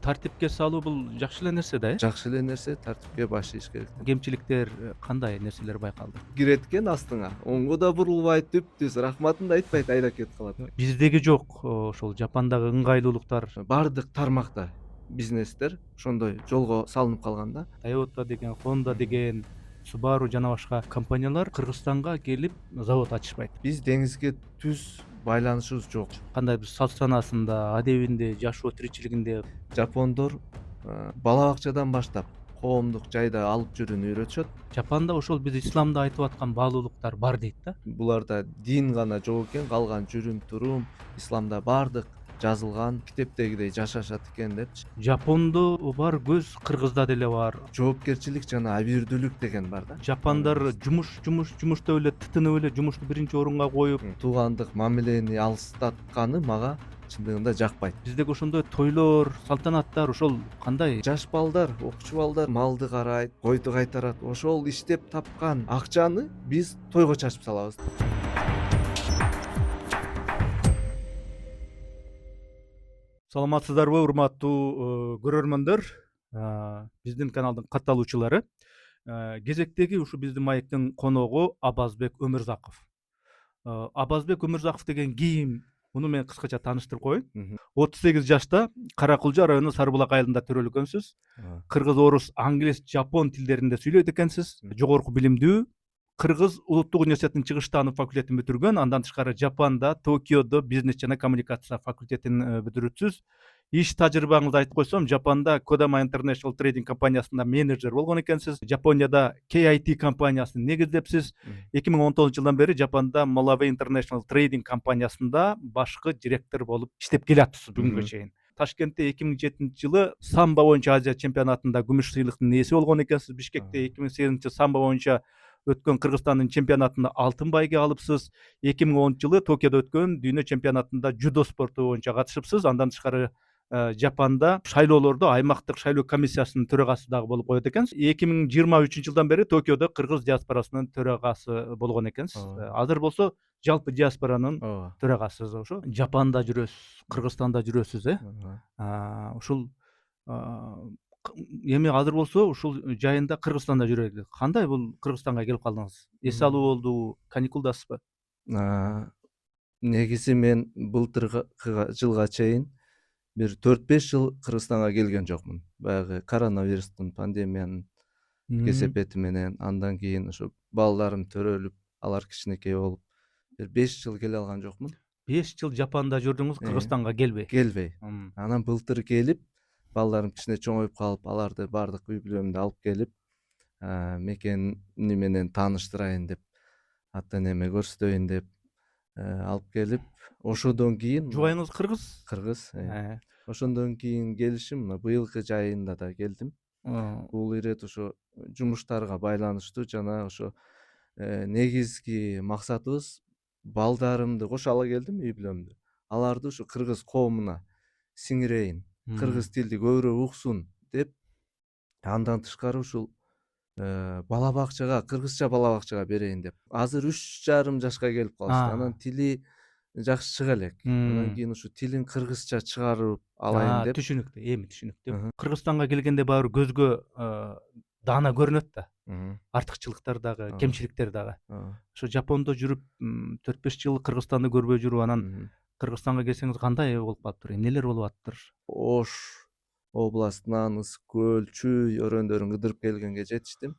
тартипке салуу бул жакшы эле нерсе да, Жакшы эле нерсе, тартипке башташ керек. кемчиликтер кандай нерселер байкалды? Кирет экен астыңа, оңго да бурулбайт, түп-түз, рахматын да айтпайт, айдап кетип калат. Биздеги жок ошол Жапандагы ыңгайлуулуктар. Бардык тармакта бизнестер ошондой жолго салынып калган да. Toyota деген, Honda деген, Subaru жана башка компаниялар Кыргызстанга келип завод ачышпайт. Биз деңизге түз байланышыбыз жок. Кандай бир салт санаасында, адебинде, жашоо тиричилигинде Жапондор бала бакчадан баштап коомдук жайда алып жүрүүнү үйрөтүшөт. Жапанда ошол биз исламда айтып аткан баалуулуктар бар дейт да. Буларда дин гана жок экен, калган жүрүм турум исламда бардык жазылган, китептегидей жашашат экен депчи. Жапондо бар көз Кыргызда деле бар. Жоопкерчилик жана абийирдүүлүк деген бар да. Жапандар жумушта эле тытынып эле жумушту биринчи орунга коюп, Туугандык мамилени алыстатканы мага чындыгында жакпайт. биздеги ошондой тойлор, салтанаттар ошол кандай? Жаш балдар, окуучу балдар малды карайт, койду кайтарат. Ошол иштеп тапкан акчаны биз тойго чачып салабыз. Саламатсыздарбы, урматтуу көрөрмөндөр? Биздин каналдын катталуучулары. Кезектеги ушу биздин маектин коногу Абазбек Өмүрзаков. Абазбек Өмүрзаков деген ким? Муну мен кыскача тааныштырып коеюн. 38 жашта Кара Кулжа району Сарыбулак айылында төрөлгөнсүз. Кыргыз, орус, англис, жапон тилдеринде сүйлөйт экенсиз. Жогорку билимдүү. Кыргыз улуттук университетинин чыгыш тааны факультетин бүтүргөн. Андан тышкары Жапанда, Токиодо бизнес жана коммуникация факультетин бүтүрүпсүз. Иш тажрыйбаңызды айтып койсом, Жапанда Kodama International Trading компаниясында менеджер болгон экенсиз. Жапонияда KIT компаниясын негиздепсиз. 2019 жылдан бери Жапанда Malawi International Trading компаниясында башкы директор болуп иштеп келатсыз бүгүнгө чейин. Ташкентте 2007 жылы самбо боюнча Азия чемпионатында күмүш сыйлыктын ээси болгон экенсиз. Бишкекте 2008 самбо боюнча өткөн Кыргызстандын чемпионатында алтын байге алыпсыз. 2010 жылы Токиодо өткөн дүйнө чемпионатында жудо спорту боюнча катышыпсыз. Андан тышкары Жапанда шайлоолордо аймактык шайлоо комиссиясынын төрагасы дагы болуп койот экенсиз. 2023 жылдан бери Токиодо кыргыз диаспорасынын төрагасы болгон экенсиз. Азыр болсо жалпы диаспоранын төрагасысыз ошо. Жапанда жүрөсүз, Кыргызстанда жүрөсүз, ушул эми азыр болсо ушул жайында Кыргызстанда жүрөлү. Кандай бул Кыргызстанга келип калдыңыз? Эс алуу болдубу? Каникулдасызбы? Негизи мен былтыркы жылга чейин бир 4-5 жыл Кыргызстанга келген жокмун. Баягы коронавирустун, пандемиянын кесепети менен, андан кийин ошо балдарым төрөлүп, алар кичинекей болуп, бир 5 жыл келе алган жокмун. 5 жыл Жапанда жүрдүңүз, Кыргызстанга келбей. Келбей. Анан былтыр келип, балдарым кичине чоңоюп калып, аларды бардык үй бүлөмдү алып келип, мекени менен тааныштырайын деп, ата энеме көрсөтөйүн деп алып келип, ошодон кийин Жубайыңыз кыргыз? Кыргыз. Ошондон кийин келишим мына быйылкы жайында да келдим. Бул ирет ошо жумуштарга байланыштуу жана ошо негизги максатыбыз балдарымды кошо ала келдим, үй бүлөмдү. Аларды ушу кыргыз коомуна сиңирейин, кыргыз тилди көбүрөөк уксун деп, андан тышкары ушул бала бакчага, кыргызча бала бакчага берейин деп. Азыр 3,5 жашка келип калышты. Анан тили жакшы чыга элек. Андан кийин ушу тилин кыргызча чыгарып алайын деп. Түшүнүктүү, эми түшүнүктүү. Кыргызстанга келгенде баары көзгө даана көрүнөт да. Артыкчылыктар дагы, кемчиликтер дагы. Ошо Жапондо жүрүп 4-5 жыл Кыргызстанды көрбөй жүрүп, анан Кыргызстанга келсеңиз кандай болуп калыптыр? Эмнелер болуп атыптыр? Ош областынан Ысык көл, Чүй өрөөндөрүн кыдырып келгенге жетиштим.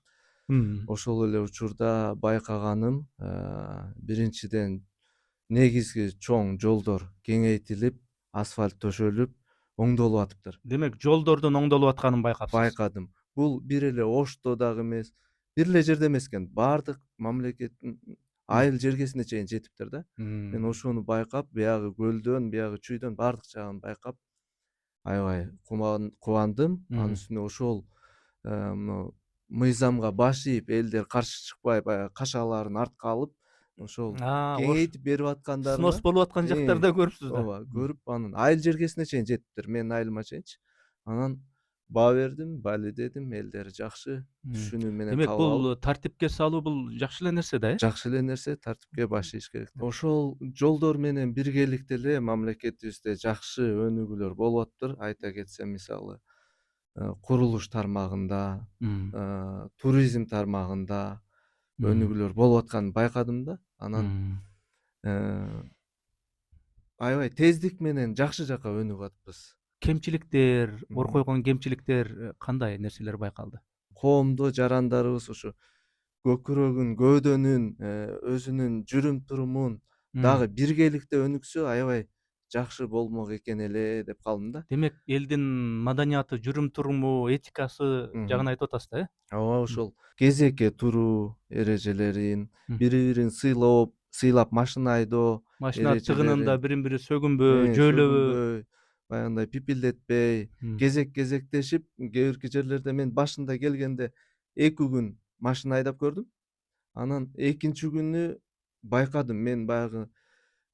Ошол эле учурда байкаганым, биринчиден негизги чоң жолдор кеңейтилип, асфальт төшөлүп, оңдолуп атыптыр. Демек, жолдордун оңдолуп атканын байкапсыз. Байкадым. Бул бир эле Ошто дагы эмес, бир эле жерде эмес экен. Бардык мамлекеттин айыл жергесине чейин жетиптир да. Мен ошону байкап, биягы көлдөн, биягы Чүйдөн бардык жагын байкап, аябай кубандым. Анын үстүнө ошол мыйзамга баш ийип, элдер каршы чыкпай, баягы кашаларын артка алып, ошол кеңейтип берип аткандарына снос болуп аткан жактарда көрүпсүз да. Ооба, көрүп, анын айыл жергесине чейин жетиптир, менин айылыма чейинчи. Анан баа бердим, валидедим, элдери жакшы, түшүнүү менен Демек кабыл алып, бул тартипке салуу бул жакшы эле нерсе да, жакшы эле нерсе, тартипке башташ керек деп. Ошол жолдор менен биргеликте эле мамлекетибизде жакшы өнүгүүлөр болуп атыптыр. Айта кетсем, мисалы, курулуш тармагында, туризм тармагында өнүгүүлөр болуп атканын байкадым да. Анан аябай тездик менен жакшы жака өнүгүп атпыз. Кемчиликтер, ор койгон кемчиликтер кандай нерселер байкалды? Коомдо жарандарыбыз ушу көкүрөгүн, көөдөнүн, өзүнүн жүрүм-турумун дагы биргеликте өнүксө аябай жакшы болмок экен эле деп калдым да. Демек элдин маданияты, жүрүм-туруму, этикасы жагын айтып атасыз да, Ооба, ошол кезекке туруу эрежелерин, бири-бирин сыйлап машина айдоо машина тыгынында эрежелерин, бирин бири сөгүнбөө, жөөлөбөө. сөгүнбөй, баягындай пипилдетпей, кезектешип, кээ бирки жерлерде мен башында келгенде 2 күн машина айдап көрдүм. Анан экинчи күнү байкадым, мен баягы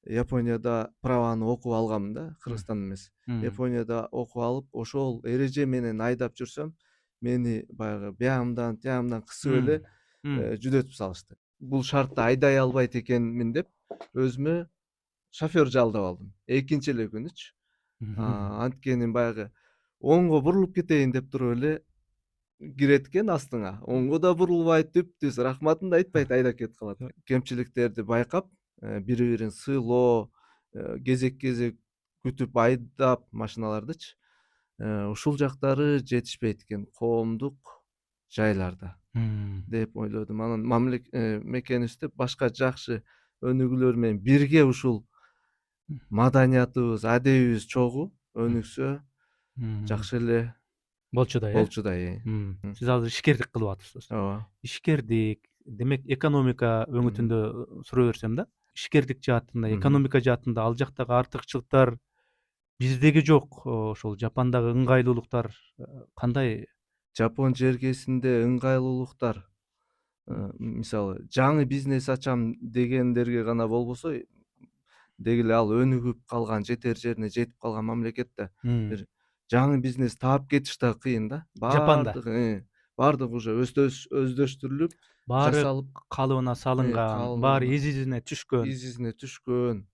Японияда праваны окуп алганмын да, Кыргызстанда эмес. Японияда окуп алып, ошол эреже менен айдап жүрсөм, мени баягы биягымдан, тиягымдан кысып эле жүдөтүп салышты. Бул шартта айдай албайт экенмин деп өзүмө шофёр жалдап алдым. Экинчи эле күнүчү. Анткени баягы оңго бурулуп кетейин деп туруп эле кирет экен астыңа. Оңго да бурулбайт, түп-түз рахматын да айтпайт, айдап кетип калат. Кемчиликтерди байкап, бири-бирин сыйлоо, кезек күтүп айдап машиналардычы, ушул жактары жетишпейт экен коомдук жайларда деп ойлодум. Анан мекенибизде башка жакшы өнүгүүлөр менен бирге ушул маданиятыбыз, адебибиз чогуу өнүксө жакшы эле болчу да, болчу да. Сиз азыр ишкердик кылып атасыз. Ооба. Ишкердик, демек экономика өңүтүндө суроо берсем да, ишкердик жаатында, экономика жаатында ал жактагы артыкчылыктар биздеги жок, ошол Жапондогу ыңгайлуулуктар кандай? Жапон жергесинде ыңгайлуулуктар, мисалы, жаңы бизнес ачам дегендерге гана болбосо, деги эле ал өнүгүп калган, жетер жерине жетип калган мамлекетте бир жаңы бизнес таап кетиш да кыйын да. Жапанда. Баардыгы уже өздөштүрүлүп, Баары жасалып, калыбына салынган, баары из изине түшкөн,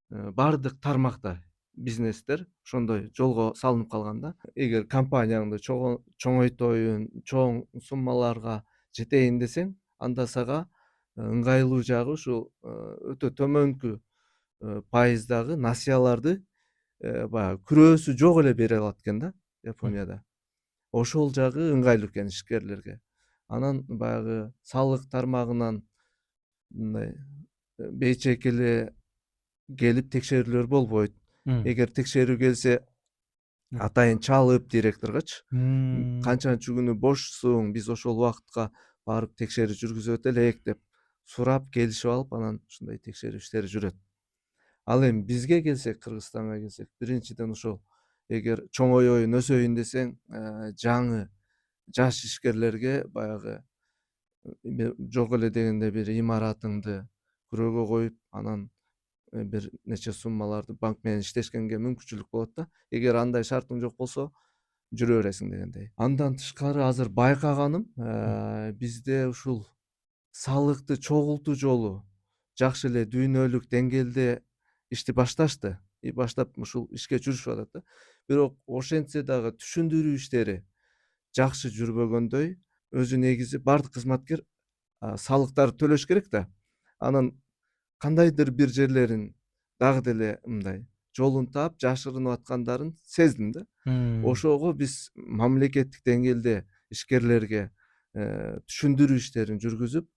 баардык тармакта бизнестер ошондой жолго салынып калган да. Эгер компанияңды чоңойтоюн, чоң суммаларга жетейин десең, анда сага ыңгайлуу жагы ушул өтө төмөнкү пайыздагы насыяларды баягы күрөөсү жок эле бере алат экен да Японияда. Ошол жагы ыңгайлуу экен ишкерлерге. Анан баягы салык тармагынан мындай бейчек эле келип текшерүүлөр болбойт. Эгер текшерүү келсе, атайын чалып директоргочу, канчанчы күнү бошсуң, биз ошол убакытка барып текшерүү жүргүзөт элек деп сурап, келишип алып, анан ушундай текшерүү иштери жүрөт. Ал эми бизге келсек, Кыргызстанга келсек, биринчиден ошол эгер чоңоёюн, өсөйүн десең, жаңы жаш ишкерлерге баягы жок эле дегенде бир имаратыңды күрөөгө коюп, анан бир нече суммаларды банк менен иштешкенге мүмкүнчүлүк болот да. Эгер андай шартың жок болсо, жүрө бересиң дегендей. Андан тышкары азыр байкаганым, бизде ушул салыкты чогултуу жолу жакшы эле дүйнөлүк деңгээлде ишти башташты. Баштап ушул ишке жүрүшүп атат да. Бирок ошентсе дагы түшүндүрүү иштери жакшы жүрбөгөндөй, өзү негизи баардык кызматкер салыктарды төлөш керек да. Анан кандайдыр бир жерлерин дагы деле мындай жолун таап жашырынып аткандарын сездим да. Ошого биз мамлекеттик деңгээлде ишкерлерге түшүндүрүү иштерин жүргүзүп,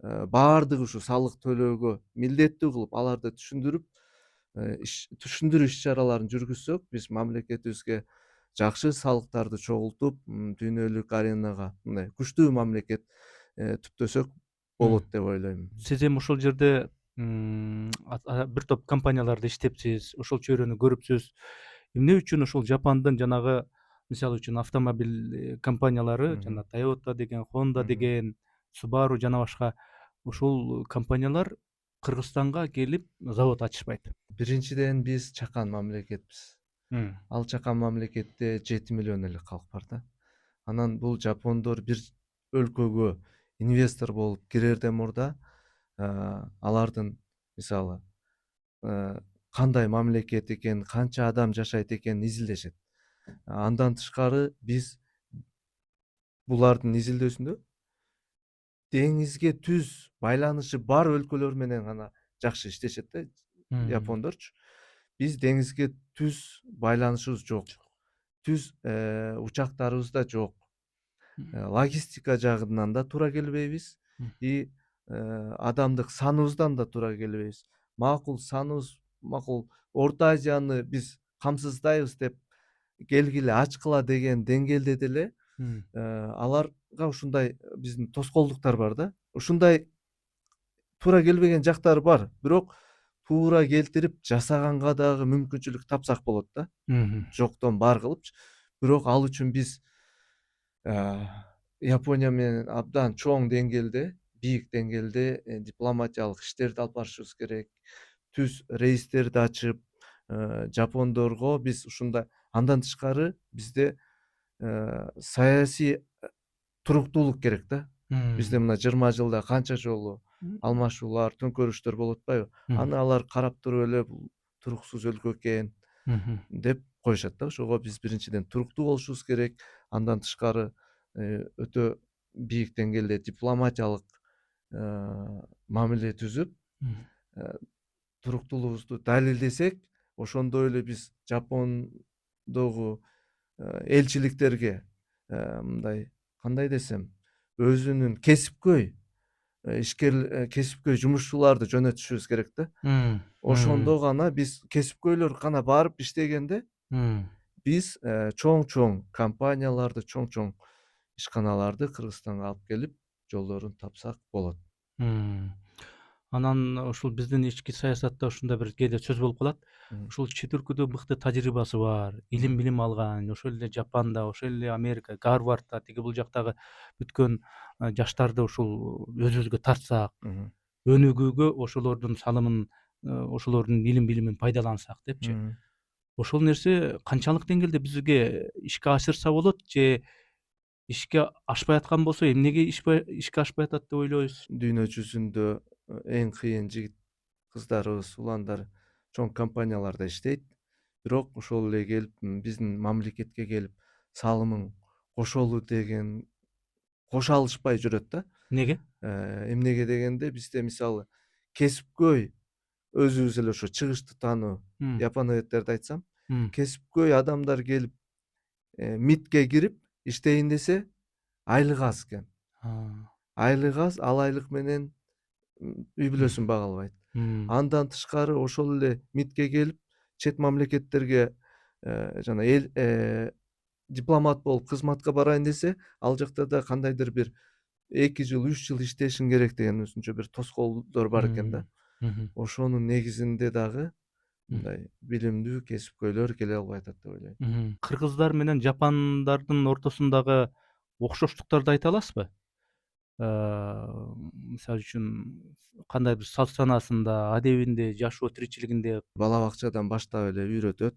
баардыгы ушу салык төлөөгө милдеттүү кылып, аларды түшүндүрүп, түшүндүрүү иш чараларын жүргүзсөк, биз мамлекетибизге жакшы салыктарды чогултуп, дүйнөлүк аренага мындай күчтүү мамлекет түптөсөк болот деп ойлойм. Сиз эми ошол жерде бир топ компанияларда иштепсиз, ошол чөйрөнү көрүпсүз. Эмне үчүн ошол Жапондун жанагы, мисалы үчүн, автомобиль компаниялары, жана Toyota деген, Honda деген, Subaru жана башка, ушул компаниялар Кыргызстанга келип завод ачышпайт? Биринчиден биз чакан мамлекетпиз. Ал чакан мамлекетте 7 миллион эле калк бар да. Анан бул жапондор бир өлкөгө инвестор болуп кирерден мурда алардын мисалы кандай мамлекет экенин, канча адам жашайт экенин изилдешет. Андан тышкары биз булардын изилдөөсүндө деңизге түз байланышы бар өлкөлөр менен гана жакшы иштешет да япондорчу. Биз деңизге түз байланышыбыз жок. Түз учактарыбыз да жок. Логистика жагынан да туура келбейбиз и адамдык саныбыздан да туура келбейбиз. Макул саныбыз, макул Орто Азияны биз камсыздайбыз деп келгиле ачкыла деген деңгээлде деле аларга ушундай биздин тоскоолдуктар бар да. Ушундай туура келбеген жактары бар, бирок туура келтирип жасаганга дагы мүмкүнчүлүк тапсак болот да. Жоктон бар кылыпчы. Бирок ал үчүн биз Япония менен абдан чоң деңгээлде, бийик деңгээлде дипломатиялык иштерди алып барышыбыз керек. Түз рейстерди ачып, жапондорго биз ушундай. Андан тышкары бизде саясий туруктуулук керек да. Бизде мына 20 жылда канча жолу алмашуулар, төңкөрүштөр болуп атпайбы? Аны алар карап туруп эле бул туруксуз өлкө экен деп коюшат да. Ошого биз биринчиден туруктуу болушубуз керек. Андан тышкары өтө бийик деңгээлде дипломатиялык мамиле түзүп, туруктуулугубузду далилдесек, ошондой эле биз Жапондогу элчиликтерге мындай кандай десем, өзүнүн кесипкөй кесипкөй жумушчуларды жөнөтүшүбүз керек да. Ошондо гана биз кесипкөйлөр гана барып иштегенде биз чоң компанияларды, чоң ишканаларды Кыргызстанга алып келип жолдорун тапсак болот. Анан ушул биздин ички саясатта ушундай бир кээде сөз болуп калат. Ушул чет өлкөдө мыкты тажрыйбасы бар, илим билим алган, ошол эле Жапанда, ошол эле Америка, Гарвардта тиги бул жактагы бүткөн жаштарды ушул өзүбүзгө тартсак, өнүгүүгө ошолордун салымын, ошолордун илим билимин пайдалансак депчи. Ошол нерсе канчалык деңгээлде бизге ишке ашырса болот же ишке ашпай аткан болсо эмнеге ишке ашпай атат деп ойлойсуз? Дүйнө жүзүндө эң кыйын жигит кыздарыбыз, уландар чоң компанияларда иштейт. Бирок ошол эле келип биздин мамлекетке келип салымын кошолу деген кошо алышпай жүрөт да. Неге? Эмнеге дегенде бизде мисалы кесипкөй өзүбүз эле ошо чыгышты таануу японоведтерди айтсам, кесипкөй адамдар келип МИДке кирип иштейин десе айлык аз экен. Айлык аз, ал айлык менен үй бүлөсүн бага албайт. Андан тышкары ошол эле МИДке келип чет мамлекеттерге жана дипломат болуп кызматка барайын десе, ал жакта да кандайдыр бир 2 жыл, 3 жыл иштешиң керек деген өзүнчө бир тоскоолдор бар экен да. Ошонун негизинде дагы мындай билимдүү кесипкөйлөр келе албай атат деп ойлойм. Кыргыздар менен жапондардын ортосундагы окшоштуктарды айта аласызбы? Мисалы үчүн кандай бир салт санаасында, адебинде, жашоо тиричилигинде? Бала бакчадан баштап эле үйрөтөт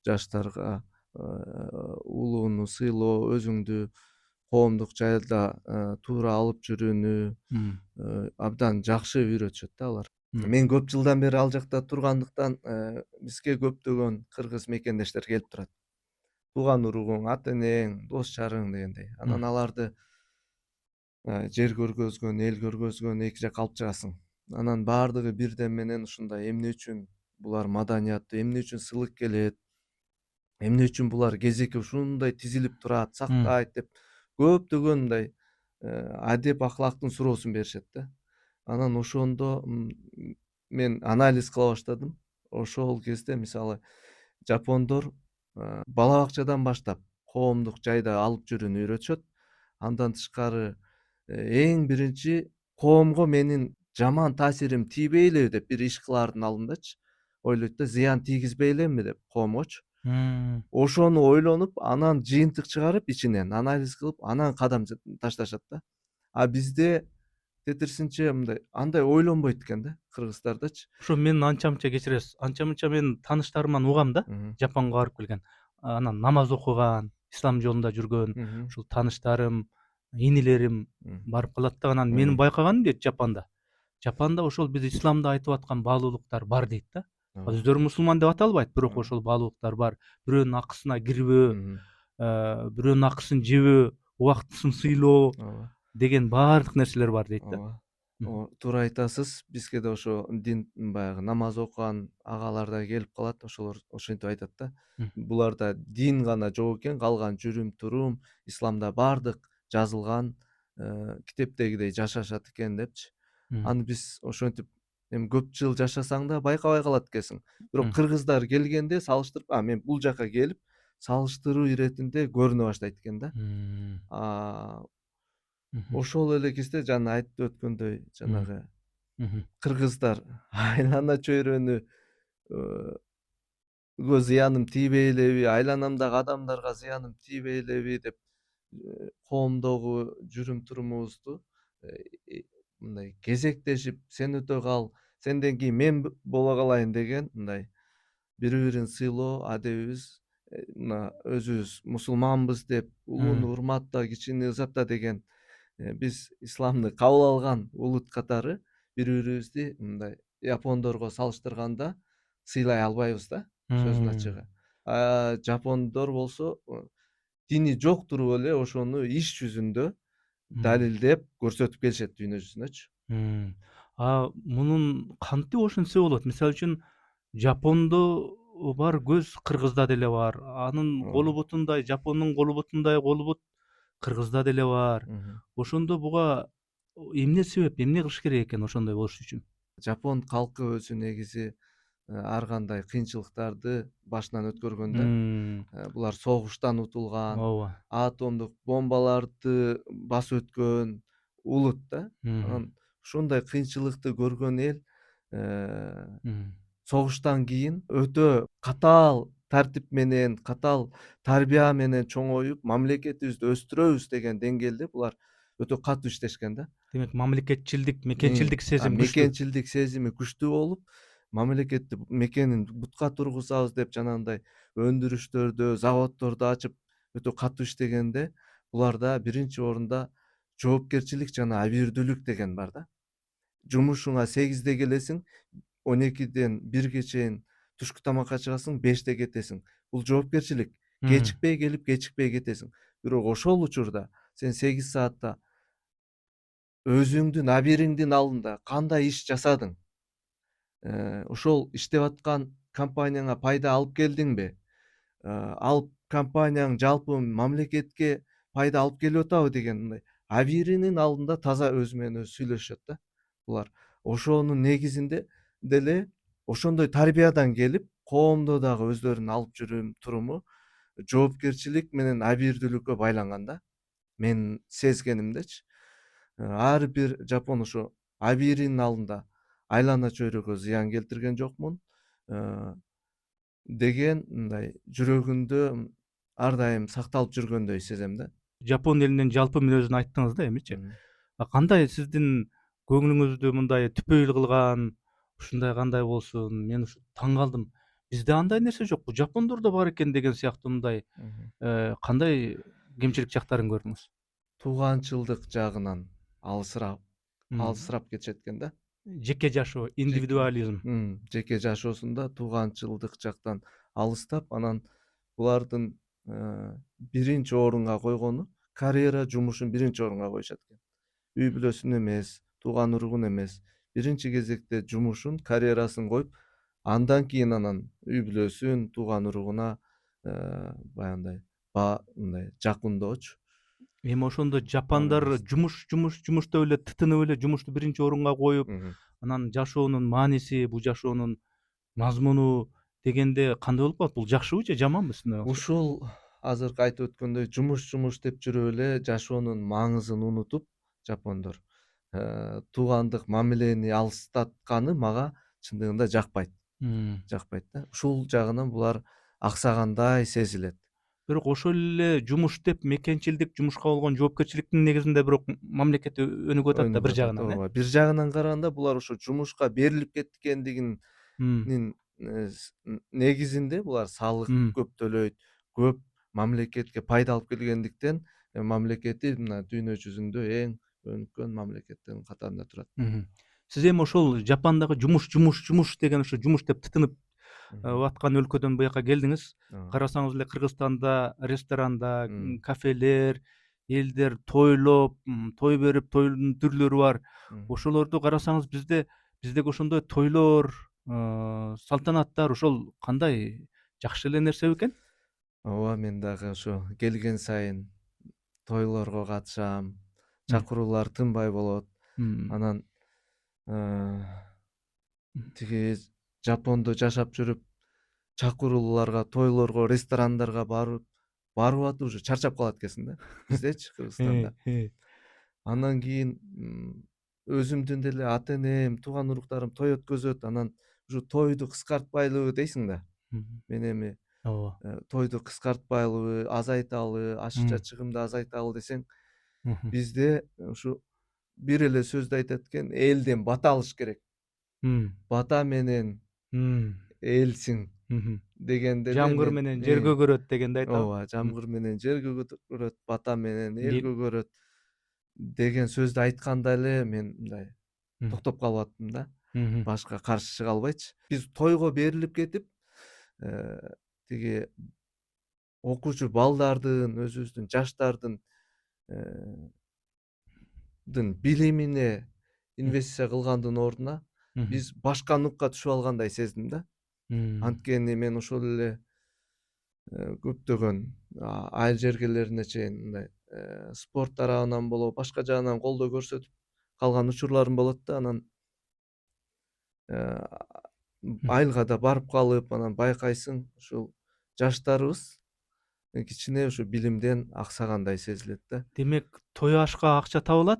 жаштарга улууну сыйлоо, өзүңдү коомдук жайда туура алып жүрүүнү абдан жакшы үйрөтүшөт да алар. Мен көп жылдан бери ал жакта тургандыктан бизге көптөгөн кыргыз мекендештер келип турат. Тууган уругуң, ата энең, дос жарың дегендей. Анан аларды жер көргөзгөн, эл көргөзгөн эки жак алып чыгасың. Анан баардыгы бирден менен ушундай эмне үчүн булар маданияттуу, эмне үчүн сылык келет, эмне үчүн булар кезекке ушундай тизилип турат, сактайт деп көптөгөн мындай адеп аклактын суроосун беришет да. Анан ошондо мен анализ кыла баштадым. Ошол кезде мисалы жапондор бала бакчадан баштап коомдук жайда алып жүрүүнү үйрөтүшөт. Андан тышкары эң биринчи коомго менин жаман таасирим тийбей элеби деп бир иш кылаардын алдындачы ойлойт да, зыян тийгизбей элемби деп коомгочу. Ошону ойлонуп, анан жыйынтык чыгарып ичинен анализ кылып, анан кадам ташташат да. А бизде тетирсинче мындай андай ойлонбойт экен да кыргыздардачы. Ошо мен анча мынча кечиресиз. Анча мынча мен тааныштарымдан угам да, Мгм. Жапонго барып келген. Анан намаз окуган, ислам жолунда жүргөн Мгм. ушул тааныштарым, инилерим Мгм. барып калат да, анан менин Мгм. байкаганым дейт Жапонда. Жапонда ошол биз исламда айтып аткан баалуулуктар бар дейт да. Ооба. Өздөрү мусулман деп аталбайт, бирок Ооба. ошол баалуулуктар бар. Бирөөнүн акысына кирбөө, Мгм. бирөөнүн акысын жебөө, убактысын сыйлоо Ооба. деген баардык нерселер бар дейт да. Ооба. Туура айтасыз. Бизге да ошо дин баягы намаз окуган агалар да келип калат. Ошолор ошентип айтат да. Мгм. Буларда дин гана жок экен, калган жүрүм турум, исламда баардык жазылган, китептегидей жашашат экен депчи. Мгм. Аны биз ошентип эми көп жыл жашасаң да байкабай калат экенсиң. Бирок кыргыздар келгенде салыштырып, мен бул жака келип салыштыруу иретинде көрүнө баштайт экен да. Мгм. Мгм. Ошол эле кезде жана айтып өткөндөй Мгм. жанагы Мгм. кыргыздар айлана чөйрөнү гө зыяным тийбей элеби, айланамдагы адамдарга зыяным тийбей элеби деп коомдогу жүрүм турумубузду мындай кезектешип, сен өтө кал, сенден кийин мен боло калайын деген мындай бири бирин сыйлоо адебибиз, мына өзүбүз мусулманбыз деп улууну урматта, кичини ызатта деген биз исламды кабыл алган улут катары бири бирибизди мындай япондорго салыштырганда сыйлай албайбыз да, сөздүн ачыгы. Жапондор болсо дини жок туруп эле ошону иш жүзүндө далилдеп көрсөтүп келишет дүйнө жүзүнөчү. Мунун кантип ошентсе болот? Мисалы үчүн Жапондо бар көз Кыргызда деле бар. Анын колу Ооба. бутундай, Жапондун колу бутундай колу бут Кыргызда деле бар. Мгм. Ошондо буга эмне себеп, эмне кылыш керек экен ошондой болуш үчүн? Жапон калкы өзү негизи ар кандай кыйынчылыктарды башынан өткөргөн да. Булар согуштан утулган, Ооба. атомдук бомбаларды басып өткөн улут да. Мгм. Анан ушундай кыйынчылыкты көргөн эл Мгм. согуштан кийин өтө катаал тартип менен, катаал тарбия менен чоңоюп, мамлекетибизди өстүрөбүз деген деңгээлде булар өтө катуу иштешкен да. Демек, мамлекетчилдик, мекенчилдик сезим күчтүү. Мекенчилдик сезими күчтүү болуп, мамлекетти мекенин бутка тургузабыз деп жанагындай өндүрүштөрдү, заводдорду ачып өтө катуу иштегенде, буларда биринчи орунда жоопкерчилик жана абийирдүүлүк деген бар да. Жумушуңа 8-де келесиң, 12-ден 1-ге чейин түшкү тамакка чыгасың, 5-те кетесиң. Бул жоопкерчилик. Кечикпей келип, кечикпей кетесиң. Бирок ошол учурда сен 8 саатта өзүңдүн абийириңдин алдында кандай иш жасадың? Ошол иштеп аткан компанияңа пайда алып келдиңби? Ал компанияң жалпы мамлекетке пайда алып келип атабы деген мындай абийиринин алдында таза өзү менен өзү сүйлөшөт да булар. Ошонун негизинде деле ошондой тарбиядан келип, коомдо дагы өздөрүнүн алып жүрүм туруму жоопкерчилик менен абийирдүүлүккө байланган да. Менин сезгенимдечи. Ар бир жапон ошо абийиринин алдында айлана чөйрөгө зыян келтирген жокмун деген мындай жүрөгүндө ар дайым сакталып жүргөндөй сезем да. Жапон элинин жалпы мүнөзүн айттыңыз да, эмичи? Мгм. Кандай сиздин көңүлүңүздү мындай түпөйүл кылган, ушундай кандай болсун, мен ушу таң калдым. Бизде андай нерсе жокпу, Жапондордо бар экен деген сыяктуу мындай Мгм. кандай кемчилик жактарын көрдүңүз? Тууганчылдык жагынан алысыраак Мгм. алысырап кетишет экен да. Жеке жашоо, Жеке индивидуализм. жеке жашоосунда тууганчылдык жактан алыстап, анан булардын биринчи орунга койгону карьера, жумушун биринчи орунга коюшат экен. Үй бүлөсүн эмес, тууган уругун эмес, биринчи кезекте жумушун, карьерасын коюп, андан кийин анан үй бүлөсүн, тууган уругуна баягындай мындай жакындоочу. Эми ошондо Аны жапондар жумуш деп эле тытынып эле жумушту биринчи орунга коюп, Мгм. анан жашоонун мааниси, бул жашоонун мазмуну дегенде кандай болуп калат? Бул жакшыбы же жаманбы сиздин оюңузча? Ушул азыркы айтып өткөндөй жумуш деп жүрүп эле жашоонун маңызын унутуп, жапондор туугандык мамилени алыстатканы мага чындыгында жакпайт. Жакпайт да. Ушул жагынан булар аксагандай сезилет. бирок ошол эле жумуш деп мекенчилдик, жумушка болгон жоопкерчиликтин негизинде бирок мамлекет өнүгүп атат да бир жагынан, ооба. Бир жагынан караганда булар ошо жумушка берилип кеткендигинин негизинде булар салык көп төлөйт, көп мамлекетке пайда алып келгендиктен мамлекети мына дүйнө жүзүндө эң өнүккөн мамлекеттердин катарында турат. Сиз эми ошол Жапондогу жумуш деген ошо жумуш деп тытынып аткан өлкөдөн буяка келдиңиз. Карасаңыз эле Кыргызстанда ресторанда, кафелер, элдер тойлоп, той берип, тойлордун түрлөрү бар. Ошолорду карасаңыз биздеги ошондой тойлор, салтанаттар ошол кандай жакшы эле нерсе бекен? Ооба, мен дагы ошо келген сайын тойлорго катышам, чакыруулар тынбай болот. Анан тиги Жапондо жашап жүрүп чакырууларга, тойлорго, ресторандарга барып уже чарчап калат экенсиң да. Биздечи Кыргызстанда. Андан кийин өзүмдүн деле ата энем, тууган уруктарым той өткөзөт, анан ушу тойду кыскартпайлыбы дейсиң да. Мен эми Ооба. тойду кыскартпайлыбы, азайталы, ашыкча чыгымды азайталы десең, бизде ушу бир эле сөздү айтат экен, элден бата алыш керек. Бата менен элсиң дегенде эле Жамгыр менен жер көгөрөт дегенди айтабы. ооба, жамгыр менен жер көгөрөт, бата менен эл көгөрөт деген сөздү айтканда эле мен мындай токтоп калып аттым да. Башка каршы чыга албайчы. Биз тойго берилип кетип, тиги окуучу балдардын, өзүбүздүн жаштардын билимине инвестиция кылгандын ордуна биз башка нукка түшүп алгандай сездим да. Анткени мен ошол эле көптөгөн айыл жергелерине чейин мындай спорт тарабынан болобу, башка жагынан колдоо көрсөтүп калган учурларым болот да. Анан айылга да барып калып, анан байкайсың, ушул жаштарыбыз кичине ушу билимден аксагандай сезилет да. Демек, той ашка акча табылат,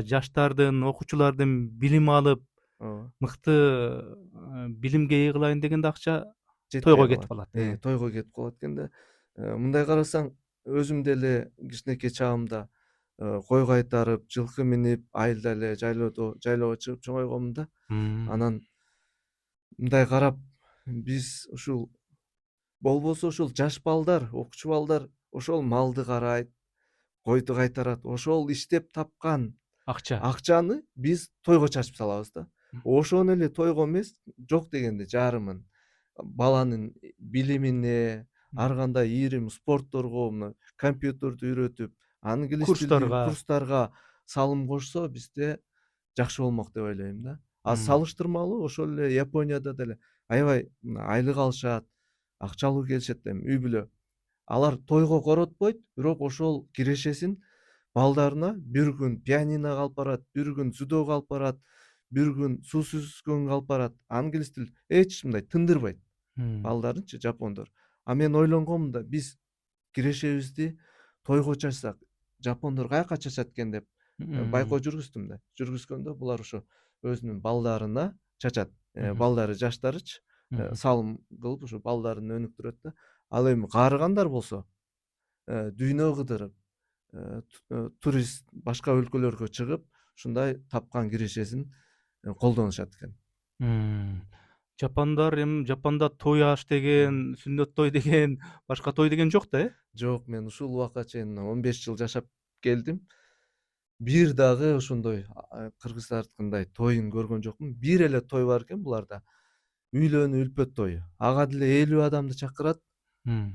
жаштардын, окуучулардын билим алып, мыкты билимге ээ кылайын дегенде акча тойго кетип калат. Тойго кетип калат экен да. Мындай карасаң, өзүм деле кичинекей чагымда кой кайтарып, жылкы минип, айылда эле жайлоого чыгып чоңойгонмун да. Анан мындай карап, биз ушул болбосо ушул жаш балдар, окуучу балдар ошол малды карайт, койду кайтарат, ошол иштеп тапкан акчаны биз тойго чачып салабыз да. Ошону эле тойго эмес, жок дегенде жарымын баланын билимине, ар кандай ийрим спортторго, мына компьютерди үйрөтүп, англис тилин курстарга салым кошсо, бизде жакшы болмок деп ойлойм да. Салыштырмалуу ошол эле Японияда деле аябай айлык алышат, акчалуу келишет эми үй бүлө. Алар тойго коротпойт, бирок ошол кирешесин балдарына бир күн пианиного алып барат, бир күн дзюдого алып барат, бир күн суу сүзгөнгө алып барат. Англис тил эч мындай тындырбайт балдарынчы жапондор. Мен ойлонгомун да, биз кирешебизди тойго чачсак, жапондор каяка чачат экен деп байкоо жүргүздүм да. Жүргүзгөндө булар ошо өзүнүн балдарына чачат. Балдары жаштарычы салым кылып ушу балдарын өнүктүрөт да. Ал эми каарыгандар болсо дүйнө кыдырып, турист башка өлкөлөргө чыгып, ушундай тапкан кирешесин колдонушат экен. Жапонда той аш деген, сүннөт той деген, башка той деген жок да, Жок, мен ушул убакка чейин 15 жыл жашап келдим. Бир дагы ошондой кыргыздардыкындай тоюн көргөн жокмун. Бир эле той бар экен буларда. Үйлөнүү үлпөт тою. Ага деле 50 адамды чакырат.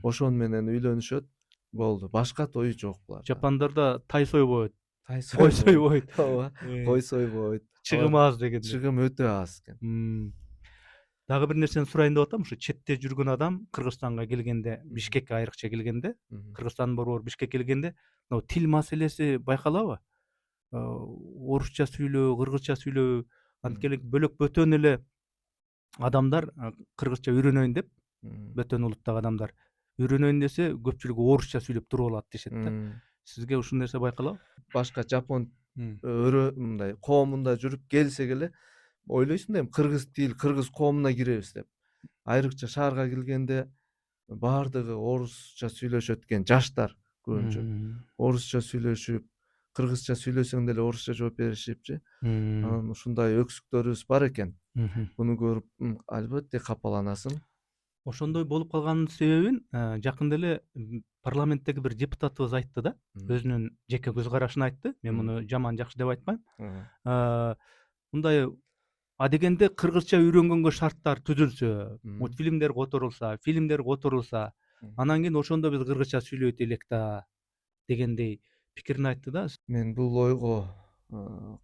Ошону менен үйлөнүшөт. Болду. Башка той жок буларда. Жапондордо тай сойбойт. Кой сойбойт. Ооба, кой сойбойт. Чыгым аз деген. Чыгым өтө аз экен. Дагы бир нерсени сурайын деп атам. Ушу четте жүргөн адам Кыргызстанга келгенде, Бишкекке айрыкча келгенде, Кыргызстан борбор Бишкекке келгенде, мына тил маселеси байкалабы? Орусча сүйлөө, кыргызча сүйлөө, анткени бөлөк бөтөн эле адамдар кыргызча үйрөнөйүн деп, бөтөн улуттагы адамдар үйрөнөйүн десе, көпчүлүгү орусча сүйлөп туруп алат дешет да. Сизге ушул нерсе байкалабы? Башка жапон мындай коомунда жүрүп келсек эле ойлойсуң да, эми кыргыз тил, кыргыз коомуна киребиз деп. Айрыкча шаарга келгенде баардыгы орусча сүйлөшөт экен, жаштар көбүнчө. Орусча сүйлөшүп, кыргызча сүйлөсөң деле орусча жооп беришипчи. Анан ушундай өксүктөрүбүз бар экен. Буну көрүп албетте капаланасың. Ошондой болуп калганын себебин жакында эле парламенттеги бир депутатыбыз айтты да, өзүнүн жеке көз карашын айтты. Мен муну жаман жакшы деп айтпайм. Мындай адегенде кыргызча үйрөнгөнгө шарттар түзүлсө, мультфильмдер которулса, фильмдер которулса, анан кийин ошондо биз кыргызча сүйлөйт элек да дегендей пикирин айтты да. Мен бул ойго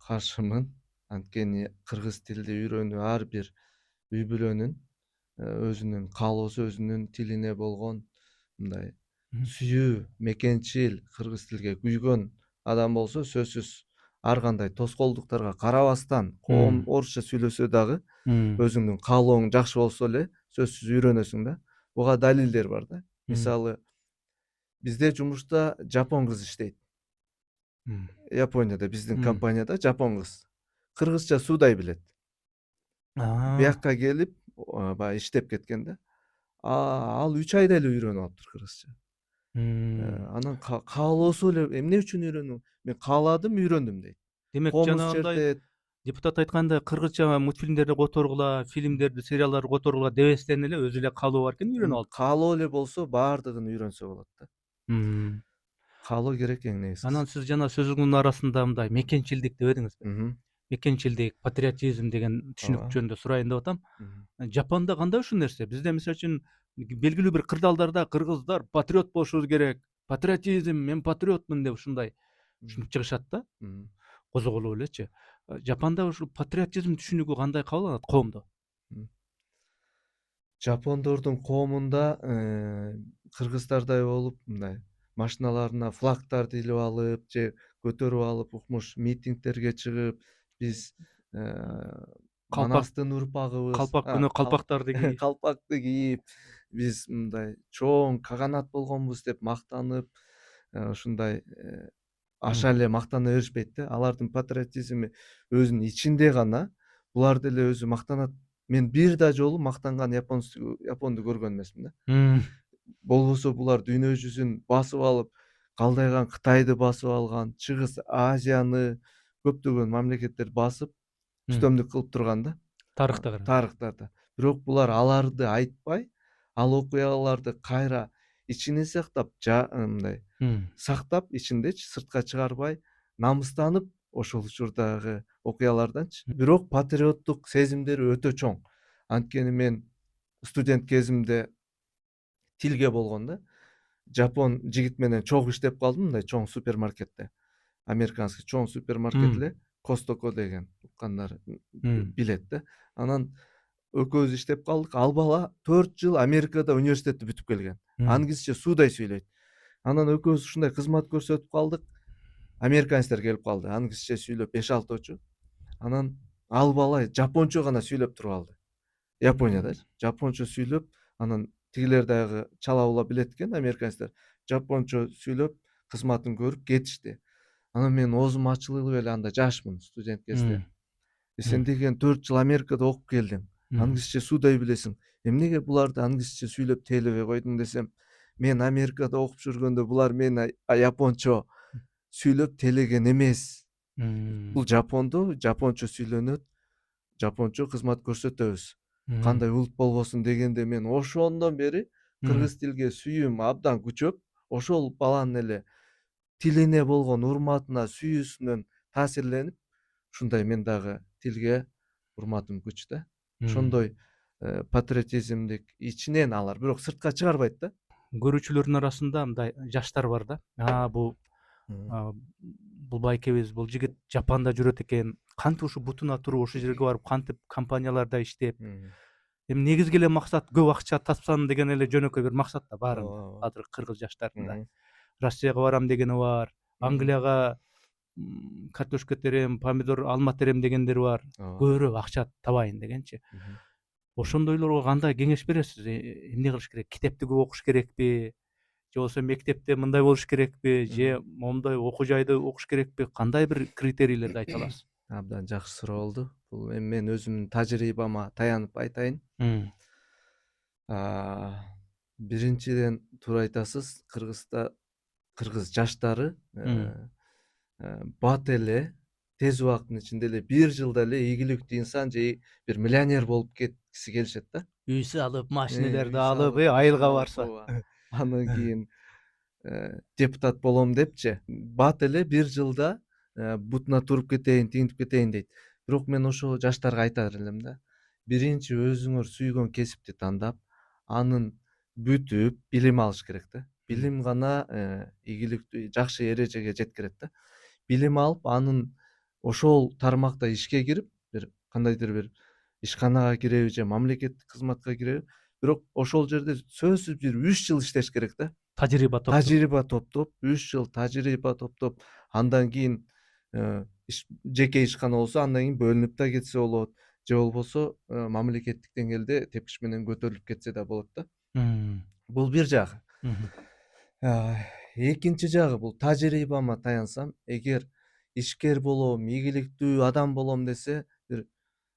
каршымын. Анткени кыргыз тилди үйрөнүү ар бир үй бүлөнүн өзүнүн каалоосу, өзүнүн тилине болгон мындай сүйүү, мекенчил, кыргыз тилге күйгөн адам болсо, сөзсүз ар кандай тоскоолдуктарга карабастан, орусча сүйлөсө дагы өзүңдүн каалооң жакшы болсо эле сөзсүз үйрөнөсүң да. Буга далилдер бар да. Мисалы, бизде жумушта жапон кыз иштейт. Японияда биздин компанияда жапон кыз кыргызча суудай билет. Биякка келип баягы иштеп кеткен да. Ал 3 айда эле үйрөнүп алыптыр кыргызча. Анан каалоосу эле эмне үчүн үйрөнүү? Мен кааладым, үйрөндүм дейт. Демек жанагындай депутат айткандай кыргызча мультфильмдерди которгула, фильмдерди, сериалдарды которгула дебестен эле өзү эле каалоо бар экен, үйрөнүп алды. Каалоо эле болсо баардыгын үйрөнсө болот да. Каалоо керек эң негизгиси. Анан сиз жана сөзүңүздүн арасында мындай мекенчилдик деп эдиңизби? Мекенчилдик, патриотизм деген түшүнүк жөнүндө сурайын деп атам. Жапонда кандай ушул нерсе? Бизде мисалы үчүн белгилүү бир кырдаалдарда кыргыздар патриот болушубуз керек, патриотизм, мен патриотмун деп ушундай түшүнүк чыгышат да. Козголуп элечи. Жапонда ушул патриотизм түшүнүгү кандай кабыл алынат коомдо? Жапондордун коомунда кыргыздардай болуп мындай машиналарына флагтарды илип алып же көтөрүп алып укмуш митингдерге чыгып, биз манастын урпагыбыз, калпак күнү калпактарды кийип, калпакты кийип, биз мындай чоң каганат болгонбуз деп мактанып, ушундай аша эле мактана беришпейт да. Алардын патриотизми өзүнүн ичинде гана. Булар деле өзү мактанат. Мен бир да жолу мактанган японду көргөн эмесмин да. Болбосо булар дүйнө жүзүн басып алып, калдайган Кытайды басып алган, Чыгыс Азияны, көптөгөн мамлекеттерди басып, үстөмдүк кылып турган да. Тарыхтарда. Бирок булар аларды айтпай, ал окуяларды кайра ичине сактап, мындай сактап ичиндечи, сыртка чыгарбай, намыстанып ошол учурдагы окуяларданчы. Бирок патриоттук сезимдери өтө чоң. Анткени мен студент кезимде тилге болгон да. Жапон жигит менен чогуу иштеп калдым, мындай чоң супермаркетте. Американский чоң супермаркет эле, Костoko деген уккандар билет да. Анан экөөбүз иштеп калдык. Ал бала 4 жыл Америкада университетти бүтүп келген. Англисче суудай сүйлөйт. Анан экөөбүз ушундай кызмат көрсөтүп калдык. Американецтер келип калды, англисче сүйлөп 5-6 Анан ал бала жапончо гана сүйлөп туруп алды. Японияда жапончо сүйлөп, анан тигилер дагы чала була билет экен, американецтер. Жапончо сүйлөп, кызматын көрүп кетишти. Анан мен оозум ачылып эле анда жашмын, студент кезде. Сен деген 4 жыл Америкада окуп келдиң. Англисче суудай билесиң. Эмнеге буларды англисче сүйлөп тейлебей койдуң десем, мен Америкада окуп жүргөндө булар мени япончо сүйлөп тейлеген эмес. Бул Жапондо жапончо сүйлөнөт, жапончо кызмат көрсөтөбүз. Кандай улут болбосун дегенде мен ошондон бери кыргыз тилге сүйүүм абдан күчөп, ошол баланын эле тилине болгон урматына, сүйүүсүнөн таасирленип, ушундай мен дагы тилге урматым күч да. Ошондой патриотизмдик ичинен алар, бирок сыртка чыгарбайт да. Көрүүчүлөрдүн арасында мындай жаштар бар да. Бул байкебиз, бул жигит Жапонда жүрөт экен. Кантип ушу бутуна туруп ошол жерге барып, кантип компанияларда иштеп. Эми негизги эле максат көп акча тапсам деген эле жөнөкөй бир максат да баарынын азыр кыргыз жаштарында. Россияга барам дегени бар, Англияга картошка терем, помидор, алма терем дегендер бар. Көбүрөөк акча табайын дегенчи. Ошондойлорго кандай кеңеш бересиз? Эмне кылыш керек? Китепти көп окуш керекпи? Же болбосо мектепте мындай болуш керекпи? Же момундай окуу жайды окуш керекпи? Кандай бир критерийлерди айта аласыз? Абдан жакшы суроо болду. Бул эми мен өзүмдүн тажрыйбама таянып айтайын. Биринчиден туура айтасыз, кыргыз жаштары бат эле тез убакыттын ичинде эле 1 жылда эле ийгиликтүү инсан же бир миллионер болуп кеткиси келишет да. Үй салып, машинелерди Үй алып, салып, айылга машина алып, барса. ооба. Андан кийин депутат болом депчи. Бат эле 1 жылда бутуна туруп кетейин, тигинтип кетейин дейт. Бирок мен ошол жаштарга айтар элем да. Биринчи өзүңөр сүйгөн кесипти тандап, анын бүтүп, билим алыш керек да. Билим гана ийгиликтүү, жакшы эрежеге жеткирет да. Билим алып, анын ошол тармакта ишке кирип, бир кандайдыр бир ишканага киреби же мамлекеттик кызматка киреби, бирок ошол жерде сөзсүз бир 3 жыл иштеш керек да. Тажрыйба топтоп. Тажрыйба топтоп, 3 жыл тажрыйба топтоп, андан кийин жеке ишкана болсо, андан кийин бөлүнүп да кетсе болот, же болбосо мамлекеттик деңгээлде тепкич менен көтөрүлүп кетсе да болот да. Бул бир жагы. Экинчи жагы, бул тажрыйбама таянсам, эгер ишкер болом, ийгиликтүү адам болом десе, бир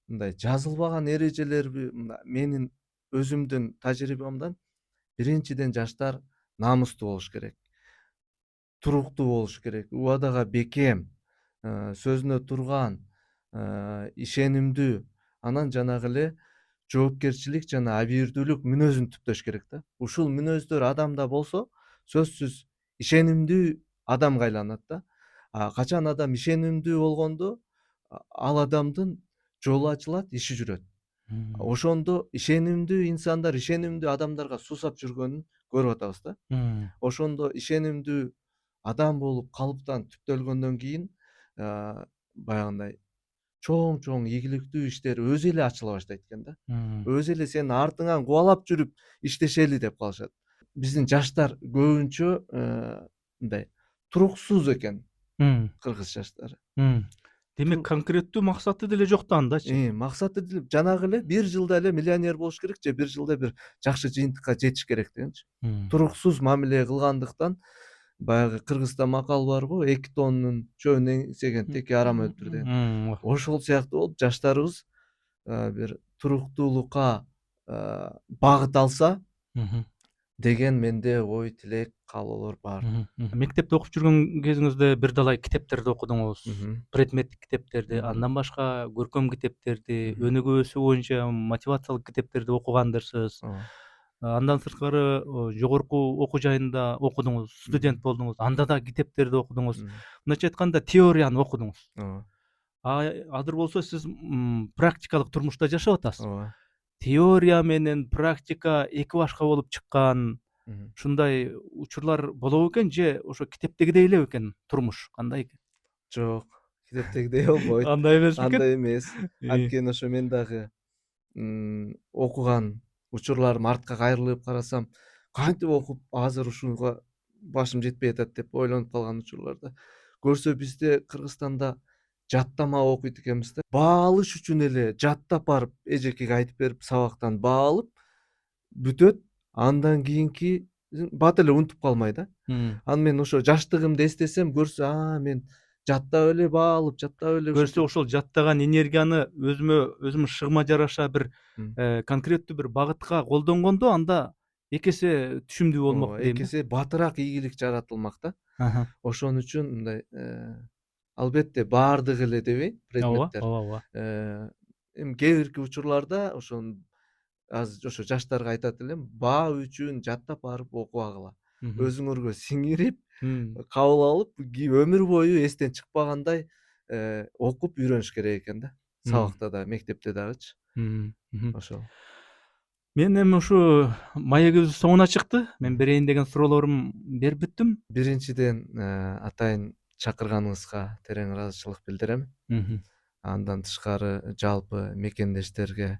мындай жазылбаган эрежелерби, менин өзүмдүн тажрыйбамдан биринчиден жаштар намустуу болуш керек, туруктуу болуш керек, убадага бекем, сөзүнө турган, ишенимдүү, анан жанагы эле жоопкерчилик жана абийирдүүлүк мүнөзүн түптөш керек да. Ушул мүнөздөр адамда болсо, сөзсүз ишенимдүү адамга айланат да. Качан адам ишенимдүү болгондо, ал адамдын жолу ачылат, иши жүрөт. Ошондо ишенимдүү инсандар ишенимдүү адамдарга суусап жүргөнүн көрүп атабыз да. Ошондо ишенимдүү адам болуп калыптан түптөлгөндөн кийин баягындай чоң ийгиликтүү иштер өзү эле ачыла баштайт экен да. Өзү эле сенин артыңан кубалап жүрүп иштешели деп калышат. Биздин жаштар көбүнчө мындай туруксуз экен, кыргыз жаштары. Демек конкреттүү максаты деле жок да андачы. Максаты жанагы эле 1 жылда эле миллионер болуш керек же 1 жылда бир жакшы жыйынтыкка жетиш керек дегенчи. Туруксуз мамиле кылгандыктан баягы кыргызда макал барго, 2 тоннун чөбүн эңсеген теке арам өлтүр деген. Ошол сыяктуу болуп, жаштарыбыз бир туруктуулукка багыт алса деген менде ой, тилек, каалоолор бар. Мектепте окуп жүргөн кезиңизде бир далай китептерди окудуңуз, предметтик китептерди, андан башка көркөм китептерди, өнүгүү өсүү боюнча мотивациялык китептерди окугандырсыз. Андан сырткары жогорку окуу жайында окудуңуз, студент болдуңуз, анда да китептерди окудуңуз. Мындайча айтканда теорияны окудуңуз. Азыр болсо сиз практикалык турмушта жашап атасыз. Теория менен практика эки башка болуп чыккан ушундай учурлар болобу экен же ошо китептегидей эле экен турмуш? Кандай экен? Жок, китептегидей болбойт. Андай эмес бекен? Андай эмес. Анткени ошо мен дагы окуган учурларым артка кайрылып карасам, кантип окуп азыр ушуга башым жетпей атат деп ойлонуп калган учурларда. Көрсө бизде Кыргызстанда жаттама окуйт экенбиз да. Баа алыш үчүн эле жаттап барып эжекеге айтып берип, сабактан баа алып бүтөт, андан кийинки бат эле унутуп калмай да. Анан мен ошо жаштыгымды эстесем, көрсө, мен жаттап эле баа алып, жаттап эле көрсө ошол жаттаган энергияны өзүмө шыгыма жараша бир конкреттүү бир багытка колдонгондо анда эки эсе түшүмдүү болмок дейм. Эки эсе батыраак ийгилик жаратылмак да. Ошон үчүн мындай албетте баардыгы эле дебейм, предметтер. Ооба. Эми кээ бирки учурларда азыр ошо жаштарга айтат элем, баа үчүн жаттап барып окубагыла. Өзүңөргө сиңирип, кабыл алып, өмүр бою эстен чыкпагандай окуп үйрөнүш керек экен да. Сабакта да, мектепте дагычы. Ошол. Мен эми ушу маегибиз соңуна чыкты. Мен берейин деген суроолорум берип бүттүм. Биринчиден атайын чакырганыңызга терең ыраазычылык билдирем. Андан тышкары жалпы мекендештерге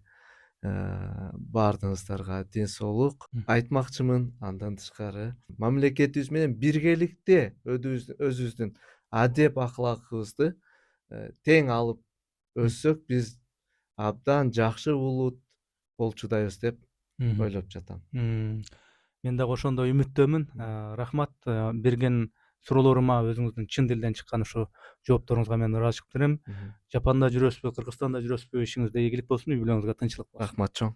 баардыгыңыздарга ден соолук айтмакчымын. Андан тышкары мамлекетибиз менен биргеликте өзүбүздүн адеп акылакыбызды тең алып өссөк, биз абдан жакшы улут болчудайбыз деп ойлоп жатам. Мен дагы ошондой үмүттөмүн. Рахмат берген суроолорума өзүңүздүн чын дилден чыккан ушу жоопторуңузга мен ыраазычылык билдирем. Жапанда жүрөсүзбү, Кыргызстанда жүрөсүзбү, ишиңизде ийгилик болсун, үй бүлөңүзгө тынччылык болсун. Рахмат чоң.